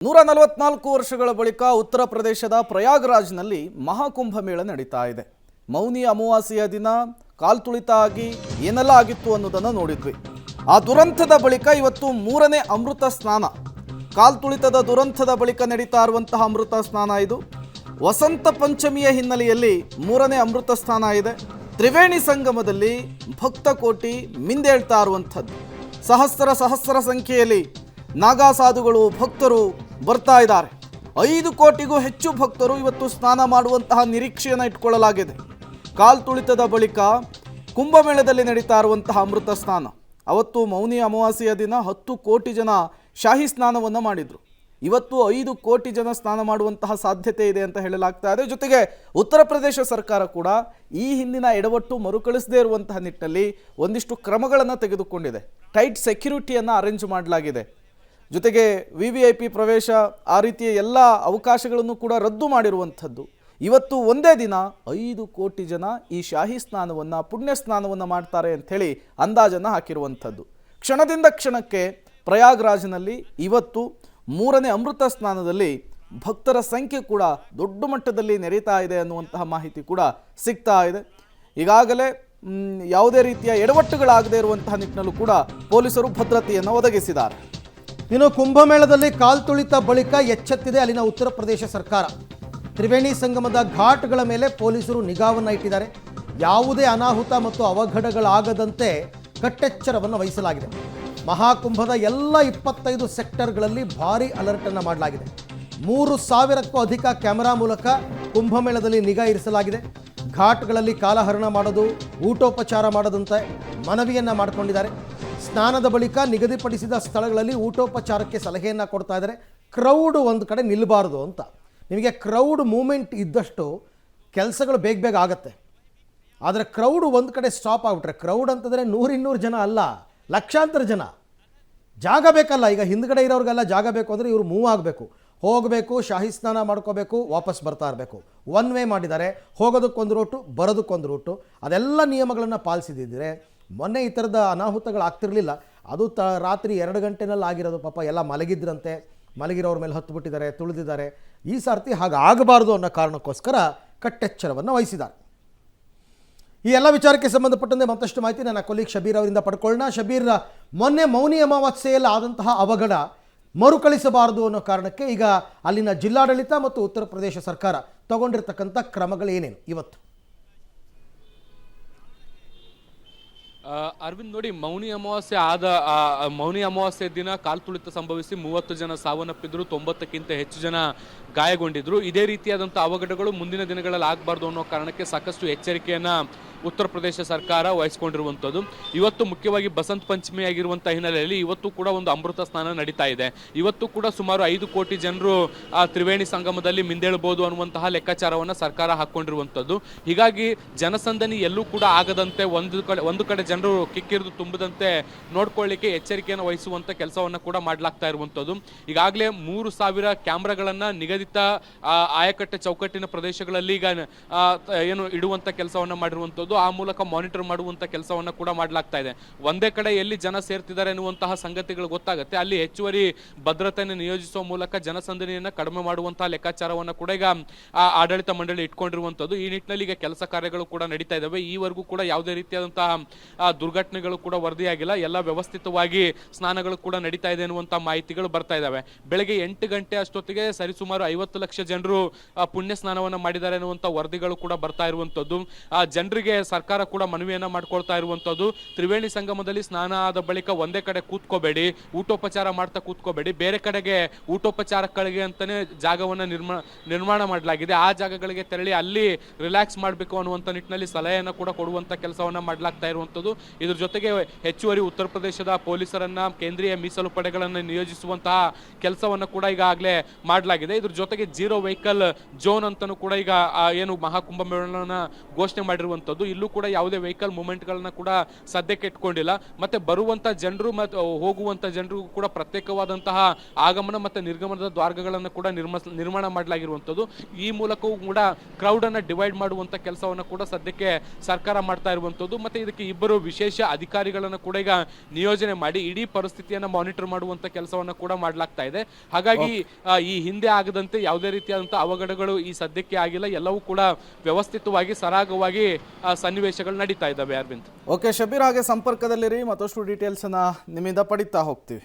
144 ವರ್ಷಗಳ ಬಳಿಕ ಉತ್ತರ ಪ್ರದೇಶದ ಪ್ರಯಾಗ್ರಾಜ್ನಲ್ಲಿ ಮಹಾಕುಂಭಮೇಳ ನಡೀತಾ ಇದೆ. ಮೌನಿ ಅಮಾವಾಸ್ಯೆಯ ದಿನ ಕಾಲ್ತುಳಿತ ಆಗಿ ಏನೆಲ್ಲ ಆಗಿತ್ತು ಅನ್ನೋದನ್ನು ನೋಡಿದ್ವಿ. ಆ ದುರಂತದ ಬಳಿಕ ಇವತ್ತು ಮೂರನೇ ಅಮೃತ ಸ್ನಾನ. ಕಾಲ್ತುಳಿತದ ದುರಂತದ ಬಳಿಕ ನಡೀತಾ ಇರುವಂತಹ ಅಮೃತ ಸ್ನಾನ ಇದು. ವಸಂತ ಪಂಚಮಿಯ ಹಿನ್ನೆಲೆಯಲ್ಲಿ ಮೂರನೇ ಅಮೃತ ಸ್ನಾನ ಇದೆ. ತ್ರಿವೇಣಿ ಸಂಗಮದಲ್ಲಿ ಭಕ್ತ ಕೋಟಿ ಮಿಂದೇಳ್ತಾ ಇರುವಂಥದ್ದು. ಸಹಸ್ರ ಸಂಖ್ಯೆಯಲ್ಲಿ ನಾಗಾ ಸಾಧುಗಳು ಭಕ್ತರು ಬರ್ತಾ ಇದ್ದಾರೆ. 5 ಕೋಟಿಗೂ ಹೆಚ್ಚು ಭಕ್ತರು ಇವತ್ತು ಸ್ನಾನ ಮಾಡುವಂತಹ ನಿರೀಕ್ಷೆಯನ್ನು ಇಟ್ಕೊಳ್ಳಲಾಗಿದೆ. ಕಾಲ್ತುಳಿತದ ಬಳಿಕ ಕುಂಭಮೇಳದಲ್ಲಿ ನಡೀತಾ ಇರುವಂತಹ ಅಮೃತ ಸ್ನಾನ. ಅವತ್ತು ಮೌನಿ ಅಮಾವಾಸ್ಯೆಯ ದಿನ 10 ಕೋಟಿ ಜನ ಶಾಹಿ ಸ್ನಾನವನ್ನು ಮಾಡಿದರು. ಇವತ್ತು 5 ಕೋಟಿ ಜನ ಸ್ನಾನ ಮಾಡುವಂತಹ ಸಾಧ್ಯತೆ ಇದೆ ಅಂತ ಹೇಳಲಾಗ್ತಾ ಇದೆ. ಜೊತೆಗೆ ಉತ್ತರ ಪ್ರದೇಶ ಸರ್ಕಾರ ಕೂಡ ಈ ಹಿಂದಿನ ಎಡವಟ್ಟು ಮರುಕಳಿಸದೇ ಇರುವಂತಹ ನಿಟ್ಟಿನಲ್ಲಿ ಒಂದಿಷ್ಟು ಕ್ರಮಗಳನ್ನು ತೆಗೆದುಕೊಂಡಿದೆ. ಟೈಟ್ ಸೆಕ್ಯೂರಿಟಿಯನ್ನು ಅರೇಂಜ್ ಮಾಡಲಾಗಿದೆ. ಜೊತೆಗೆ VVIP ಪ್ರವೇಶ ಆ ರೀತಿಯ ಎಲ್ಲ ಅವಕಾಶಗಳನ್ನು ಕೂಡ ರದ್ದು ಮಾಡಿರುವಂಥದ್ದು. ಇವತ್ತು ಒಂದೇ ದಿನ 5 ಕೋಟಿ ಜನ ಈ ಶಾಹಿ ಸ್ನಾನವನ್ನು ಪುಣ್ಯ ಸ್ನಾನವನ್ನು ಮಾಡ್ತಾರೆ ಅಂಥೇಳಿ ಅಂದಾಜನ್ನು ಹಾಕಿರುವಂಥದ್ದು. ಕ್ಷಣದಿಂದ ಕ್ಷಣಕ್ಕೆ ಪ್ರಯಾಗ್ರಾಜ್ನಲ್ಲಿ ಇವತ್ತು ಮೂರನೇ ಅಮೃತ ಸ್ನಾನದಲ್ಲಿ ಭಕ್ತರ ಸಂಖ್ಯೆ ಕೂಡ ದೊಡ್ಡ ಮಟ್ಟದಲ್ಲಿ ನೆರೀತಾ ಇದೆ ಅನ್ನುವಂತಹ ಮಾಹಿತಿ ಕೂಡ ಸಿಗ್ತಾ ಇದೆ. ಈಗಾಗಲೇ ಯಾವುದೇ ರೀತಿಯ ಎಡವಟ್ಟುಗಳಾಗದೇ ಇರುವಂತಹ ನಿಟ್ಟಿನಲ್ಲೂ ಕೂಡ ಪೊಲೀಸರು ಭದ್ರತೆಯನ್ನು ಒದಗಿಸಿದ್ದಾರೆ. ಇನ್ನು ಕುಂಭಮೇಳದಲ್ಲಿ ಕಾಲ್ತುಳಿತ ಬಳಿಕ ಎಚ್ಚೆತ್ತಿದೆ ಅಲ್ಲಿನ ಉತ್ತರ ಪ್ರದೇಶ ಸರ್ಕಾರ. ತ್ರಿವೇಣಿ ಸಂಗಮದ ಘಾಟ್ಗಳ ಮೇಲೆ ಪೊಲೀಸರು ನಿಗಾವನ್ನು ಇಟ್ಟಿದ್ದಾರೆ. ಯಾವುದೇ ಅನಾಹುತ ಮತ್ತು ಅವಘಡಗಳಾಗದಂತೆ ಕಟ್ಟೆಚ್ಚರವನ್ನು ವಹಿಸಲಾಗಿದೆ. ಮಹಾಕುಂಭದ ಎಲ್ಲ 25 ಸೆಕ್ಟರ್ಗಳಲ್ಲಿ ಭಾರೀ ಅಲರ್ಟ್ ಅನ್ನು ಮಾಡಲಾಗಿದೆ. 3000ಕ್ಕೂ ಅಧಿಕ ಕ್ಯಾಮೆರಾ ಮೂಲಕ ಕುಂಭಮೇಳದಲ್ಲಿ ನಿಗಾ ಇರಿಸಲಾಗಿದೆ. ಘಾಟ್ಗಳಲ್ಲಿ ಕಾಲಹರಣ ಮಾಡೋದು, ಊಟೋಪಚಾರ ಮಾಡೋದಂತೆ ಮನವಿಯನ್ನು ಮಾಡಿಕೊಂಡಿದ್ದಾರೆ. ಸ್ನಾನದ ಬಳಿಕ ನಿಗದಿಪಡಿಸಿದ ಸ್ಥಳಗಳಲ್ಲಿ ಊಟೋಪಚಾರಕ್ಕೆ ಸಲಹೆಯನ್ನು ಕೊಡ್ತಾ ಇದ್ದಾರೆ. ಕ್ರೌಡ್ ಒಂದು ಕಡೆ ನಿಲ್ಲಬಾರ್ದು ಅಂತ. ನಿಮಗೆ ಕ್ರೌಡ್ ಮೂಮೆಂಟ್ ಇದ್ದಷ್ಟು ಕೆಲಸಗಳು ಬೇಗ ಆಗುತ್ತೆ. ಆದರೆ ಕ್ರೌಡ್ ಒಂದು ಕಡೆ ಸ್ಟಾಪ್ ಆಗಿಬಿಟ್ರೆ, ಕ್ರೌಡ್ ಅಂತಂದರೆ 100-200 ಜನ ಅಲ್ಲ, ಲಕ್ಷಾಂತರ ಜನ. ಜಾಗ ಬೇಕಲ್ಲ. ಈಗ ಹಿಂದ್ಗಡೆ ಇರೋರಿಗೆಲ್ಲ ಜಾಗ ಬೇಕು ಅಂದರೆ ಇವರು ಮೂವ್ ಆಗಬೇಕು, ಹೋಗಬೇಕು, ಶಾಹಿ ಸ್ನಾನ ಮಾಡ್ಕೋಬೇಕು, ವಾಪಸ್ ಬರ್ತಾ ಇರಬೇಕು. ಒನ್ ವೇ ಮಾಡಿದ್ದಾರೆ. ಹೋಗೋದಕ್ಕೊಂದು ರೂಟು, ಬರೋದಕ್ಕೊಂದು ರೂಟು. ಅದೆಲ್ಲ ನಿಯಮಗಳನ್ನು ಪಾಲಿಸಿದ್ದಿದ್ರೆ ಮೊನ್ನೆ ಈ ಥರದ ಅನಾಹುತಗಳಾಗ್ತಿರಲಿಲ್ಲ. ಅದು ರಾತ್ರಿ 2 ಗಂಟೆನಲ್ಲಿ ಆಗಿರೋದು. ಪಾಪ ಎಲ್ಲ ಮಲಗಿದ್ರಂತೆ, ಮಲಗಿರೋರ ಮೇಲೆ ಹತ್ತುಬಿಟ್ಟಿದ್ದಾರೆ, ತುಳಿದಿದ್ದಾರೆ. ಈ ಸರ್ತಿ ಹಾಗಾಗಬಾರ್ದು ಅನ್ನೋ ಕಾರಣಕ್ಕೋಸ್ಕರ ಕಟ್ಟೆಚ್ಚರವನ್ನು ವಹಿಸಿದ್ದಾರೆ. ಈ ಎಲ್ಲ ವಿಚಾರಕ್ಕೆ ಸಂಬಂಧಪಟ್ಟಂತೆ ಮತ್ತಷ್ಟು ಮಾಹಿತಿ ನನ್ನ ಕೊಲೀಗ್ ಶಬೀರ್ ಅವರಿಂದ ಪಡ್ಕೊಳ್ಳೋಣ. ಶಬೀರ್, ಮೊನ್ನೆ ಮೌನಿ ಅಮಾವಾಸ್ಯೆಯಲ್ಲಿ ಆದಂತಹ ಅವಘಡ ಮರುಕಳಿಸಬಾರದು ಅನ್ನೋ ಕಾರಣಕ್ಕೆ ಈಗ ಅಲ್ಲಿನ ಜಿಲ್ಲಾಡಳಿತ ಮತ್ತು ಉತ್ತರ ಪ್ರದೇಶ ಸರ್ಕಾರ ತಗೊಂಡಿರ್ತಕ್ಕಂಥ ಕ್ರಮಗಳು ಏನೇನು ಇವತ್ತು? ಅರವಿಂದ್, ನೋಡಿ, ಮೌನಿ ಅಮಾವಾಸ್ಯೆ ದಿನ ಕಾಲ್ತುಳಿತ ಸಂಭವಿಸಿ 30 ಜನ ಸಾವನ್ನಪ್ಪಿದ್ರು, 90ಕ್ಕಿಂತ ಹೆಚ್ಚು ಜನ ಗಾಯಗೊಂಡಿದ್ರು. ಇದೇ ರೀತಿಯಾದಂಥ ಅವಘಡಗಳು ಮುಂದಿನ ದಿನಗಳಲ್ಲಿ ಆಗಬಾರ್ದು ಅನ್ನೋ ಕಾರಣಕ್ಕೆ ಸಾಕಷ್ಟು ಎಚ್ಚರಿಕೆಯನ್ನು ಉತ್ತರ ಪ್ರದೇಶ ಸರ್ಕಾರ ವಹಿಸಿಕೊಂಡಿರುವಂಥದ್ದು. ಇವತ್ತು ಮುಖ್ಯವಾಗಿ ಬಸಂತ ಪಂಚಮಿ ಆಗಿರುವಂಥ ಹಿನ್ನೆಲೆಯಲ್ಲಿ ಇವತ್ತು ಕೂಡ ಒಂದು ಅಮೃತ ಸ್ನಾನ ನಡೀತಾ ಇದೆ. ಇವತ್ತು ಕೂಡ ಸುಮಾರು 5 ಕೋಟಿ ಜನರು ತ್ರಿವೇಣಿ ಸಂಗಮದಲ್ಲಿ ಮಿಂದೇಳಬಹುದು ಅನ್ನುವಂತಹ ಲೆಕ್ಕಾಚಾರವನ್ನು ಸರ್ಕಾರ ಹಾಕ್ಕೊಂಡಿರುವಂಥದ್ದು. ಹೀಗಾಗಿ ಜನಸಂದಣಿ ಎಲ್ಲೂ ಕೂಡ ಆಗದಂತೆ ಒಂದು ಕಡೆ ಜನರು ಕಿಕ್ಕಿರಿದು ತುಂಬದಂತೆ ನೋಡ್ಕೊಳ್ಳಿಕ್ಕೆ ಎಚ್ಚರಿಕೆಯನ್ನು ವಹಿಸುವಂಥ ಕೆಲಸವನ್ನು ಕೂಡ ಮಾಡಲಾಗ್ತಾ ಇರುವಂಥದ್ದು. ಈಗಾಗಲೇ 3000 ಕ್ಯಾಮ್ರಾಗಳನ್ನು ನಿಗದಿತ ಆಯಕಟ್ಟೆ ಚೌಕಟ್ಟಿನ ಪ್ರದೇಶಗಳಲ್ಲಿ ಈಗ ಇಡುವಂಥ ಕೆಲಸವನ್ನು ಮಾಡಿರುವಂಥದ್ದು. ಆ ಮೂಲಕ ಮಾನಿಟರ್ ಮಾಡುವಂಥ ಕೆಲಸವನ್ನು ಕೂಡ ಮಾಡಲಾಗ್ತಾ ಇದೆ. ಒಂದೇ ಕಡೆ ಎಲ್ಲಿ ಜನ ಸೇರ್ತಿದ್ದಾರೆ ಎನ್ನುವಂತಹ ಸಂಗತಿಗಳು ಗೊತ್ತಾಗುತ್ತೆ, ಅಲ್ಲಿ ಹೆಚ್ಚುವರಿ ಭದ್ರತೆಯನ್ನು ನಿಯೋಜಿಸುವ ಮೂಲಕ ಜನಸಂದಣಿಯನ್ನು ಕಡಿಮೆ ಮಾಡುವಂತಹ ಲೆಕ್ಕಾಚಾರವನ್ನು ಕೂಡ ಈಗ ಆಡಳಿತ ಮಂಡಳಿ ಇಟ್ಕೊಂಡಿರುವಂಥದ್ದು. ಈ ನಿಟ್ಟಿನಲ್ಲಿ ಈಗ ಕೆಲಸ ಕಾರ್ಯಗಳು ಕೂಡ ನಡೀತಾ ಇದ್ದಾವೆ. ಈವರೆಗೂ ಕೂಡ ಯಾವುದೇ ರೀತಿಯಾದಂತಹ ದುರ್ಘಟನೆಗಳು ಕೂಡ ವರದಿಯಾಗಿಲ್ಲ. ಎಲ್ಲ ವ್ಯವಸ್ಥಿತವಾಗಿ ಸ್ನಾನಗಳು ಕೂಡ ನಡೀತಾ ಇದೆ ಎನ್ನುವಂತಹ ಮಾಹಿತಿಗಳು ಬರ್ತಾ ಇದ್ದಾವೆ. ಬೆಳಗ್ಗೆ 8 ಗಂಟೆ ಅಷ್ಟೊತ್ತಿಗೆ ಸರಿಸುಮಾರು 50 ಲಕ್ಷ ಜನರು ಪುಣ್ಯ ಸ್ನಾನವನ್ನು ಮಾಡಿದ್ದಾರೆ ಎನ್ನುವಂಥ ವರದಿಗಳು ಕೂಡ ಬರ್ತಾ ಇರುವಂಥದ್ದು. ಜನರಿಗೆ ಸರ್ಕಾರ ಕೂಡ ಮನವಿಯನ್ನ ಮಾಡ್ಕೊಳ್ತಾ ಇರುವಂಥದ್ದು, ತ್ರಿವೇಣಿ ಸಂಗಮದಲ್ಲಿ ಸ್ನಾನ ಆದ ಬಳಿಕ ಒಂದೇ ಕಡೆ ಕೂತ್ಕೋಬೇಡಿ, ಊಟೋಪಚಾರ ಮಾಡ್ತಾ ಕೂತ್ಕೋಬೇಡಿ, ಬೇರೆ ಕಡೆಗೆ ಊಟೋಪಚಾರಗಳಿಗೆ ಅಂತಾನೆ ಜಾಗವನ್ನು ನಿರ್ಮಾಣ ಮಾಡಲಾಗಿದೆ. ಆ ಜಾಗಗಳಿಗೆ ತೆರಳಿ ಅಲ್ಲಿ ರಿಲ್ಯಾಕ್ಸ್ ಮಾಡಬೇಕು ಅನ್ನುವಂಥ ನಿಟ್ಟಿನಲ್ಲಿ ಸಲಹೆಯನ್ನು ಕೂಡ ಕೊಡುವಂಥ ಕೆಲಸವನ್ನು ಮಾಡಲಾಗ್ತಾ ಇರುವಂಥದ್ದು. ಇದ್ರ ಜೊತೆಗೆ ಹೆಚ್ಚುವರಿ ಉತ್ತರ ಪ್ರದೇಶದ ಪೊಲೀಸರನ್ನ, ಕೇಂದ್ರೀಯ ಮೀಸಲು ಪಡೆಗಳನ್ನು ನಿಯೋಜಿಸುವಂತಹ ಕೆಲಸವನ್ನು ಕೂಡ ಈಗಾಗಲೇ ಮಾಡಲಾಗಿದೆ. ಇದ್ರ ಜೊತೆಗೆ 0 ವೆಹಿಕಲ್ ಝೋನ್ ಅಂತಲೂ ಕೂಡ ಈಗ ಏನು ಮಹಾಕುಂಭಮೇಳನ ಘೋಷಣೆ ಮಾಡಿರುವಂಥದ್ದು. ಇಲ್ಲೂ ಕೂಡ ಯಾವುದೇ ವೆಹಿಕಲ್ ಮೂವ್ಮೆಂಟ್ಗಳನ್ನ ಕೂಡ ಸದ್ಯಕ್ಕೆ ಇಟ್ಕೊಂಡಿಲ್ಲ. ಮತ್ತೆ ಬರುವಂತ ಜನರು ಮತ್ತು ಹೋಗುವಂತ ಜನರು ಕೂಡ ಪ್ರತ್ಯೇಕವಾದಂತಹ ಆಗಮನ ಮತ್ತೆ ನಿರ್ಗಮನದ ದ್ವಾರಗಳನ್ನು ಕೂಡ ನಿರ್ಮಾಣ ಮಾಡಲಾಗಿರುವಂಥದ್ದು. ಈ ಮೂಲಕವೂ ಕೂಡ ಕ್ರೌಡ್ ಅನ್ನ ಡಿವೈಡ್ ಮಾಡುವಂತ ಕೆಲಸವನ್ನು ಕೂಡ ಸದ್ಯಕ್ಕೆ ಸರ್ಕಾರ ಮಾಡ್ತಾ ಇರುವಂಥದ್ದು. ಮತ್ತೆ ಇದಕ್ಕೆ ಇಬ್ಬರು ವಿಶೇಷ ಅಧಿಕಾರಿಗಳನ್ನು ಕೂಡ ಈಗ ನಿಯೋಜನೆ ಮಾಡಿ ಇಡೀ ಪರಿಸ್ಥಿತಿಯನ್ನ ಮಾನಿಟರ್ ಮಾಡುವಂತ ಕೆಲಸವನ್ನು ಕೂಡ ಮಾಡಲಾಗ್ತಾ ಇದೆ. ಹಾಗಾಗಿ ಈ ಹಿಂದೆ ಆಗದಂತೆ ಯಾವುದೇ ರೀತಿಯಾದಂತಹ ಅವಘಡಗಳು ಈ ಸದ್ಯಕ್ಕೆ ಆಗಿಲ್ಲ. ಎಲ್ಲವೂ ಕೂಡ ವ್ಯವಸ್ಥಿತವಾಗಿ ಸರಾಗವಾಗಿ ಸನ್ನಿವೇಶಗಳು ನಡೀತಾ ಇದ್ದಾವೆ. ಅರವಿಂದ್. ಓಕೆ ಶಬೀರ್, ಹಾಗೆ ಸಂಪರ್ಕದಲ್ಲಿರಿ, ಮತ್ತಷ್ಟು ಡೀಟೇಲ್ಸ್ ಅನ್ನ ನಿಮ್ಮಿಂದ ಪಡಿತಾ ಹೋಗ್ತೀವಿ.